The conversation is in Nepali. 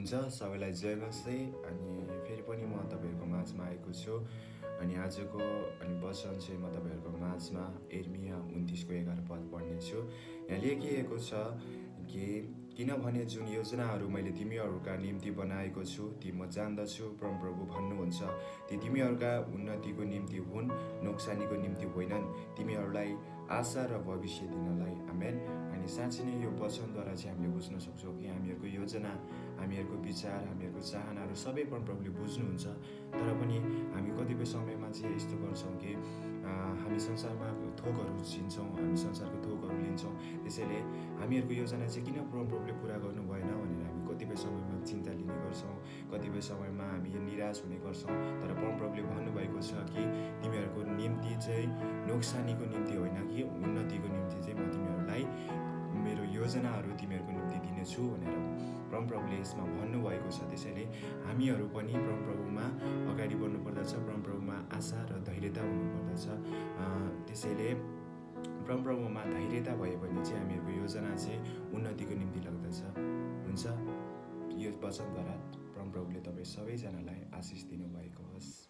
हुनुहुन्छ सबैलाई जय मसी। अनि फेरि पनि म तपाईँहरूको माझमा आएको छु। अनि आजको वचन चाहिँ म तपाईँहरूको माझमा यिर्मिया 29:11 पद पढ्नेछु। यहाँ लेखिएको छ कि किनभने जुन योजनाहरू मैले तिमीहरूका निम्ति बनाएको छु ती म जान्दछु, परमप्रभु भन्नुहुन्छ। ती तिमीहरूका उन्नतिको निम्ति हुन्, नोक्सानीको निम्ति होइनन्, तिमीहरूलाई आशा र भविष्य दिनलाई। आमेन। अनि साँच्चै नै यो वचनद्वारा चाहिँ हामीले बुझ्न सक्छौँ कि हामीहरूको योजना, हामीहरूको विचार, हामीहरूको चाहनाहरू सबै परमप्रभुले बुझ्नुहुन्छ। तर पनि हामी कतिपय समयमा चाहिँ यस्तो गर्छौँ कि हामी संसारमा थोकहरू चिन्छौँ, हामी संसारको थोकहरू लिन्छौँ। त्यसैले हामीहरूको योजना चाहिँ किन परमप्रभुले पुरा गर्नु भएन भनेर हामी कतिपय समयमा चिन्ता लिने गर्छौँ, कतिपय समयमा हामी निराश हुने गर्छौँ। तर परमप्रभुले भन्नुभएको छ कि तिमीहरूको निम्ति चाहिँ नोक्सानीको निम्ति होइन कि उन्नतिको निम्ति चाहिँ म तिमीहरूलाई मेरो योजनाहरू तिमीहरूको निम्ति दिनेछु भनेर परमप्रभुले यसमा भन्नुभएको छ। त्यसैले हामीहरू पनि परमप्रभुमा अगाडि बढ्नुपर्दछ, परमप्रभुमा आशा र धैर्यता हुनुपर्दछ। त्यसैले परमप्रभुमा धैर्यता भयो भने चाहिँ हामीहरूको योजना चाहिँ उन्नतिको निम्ति लाग्दछ। हुन्छ, यो वचनद्वारा परमप्रभुले तपाईँ सबैजनालाई आशिष दिनुभएको होस्।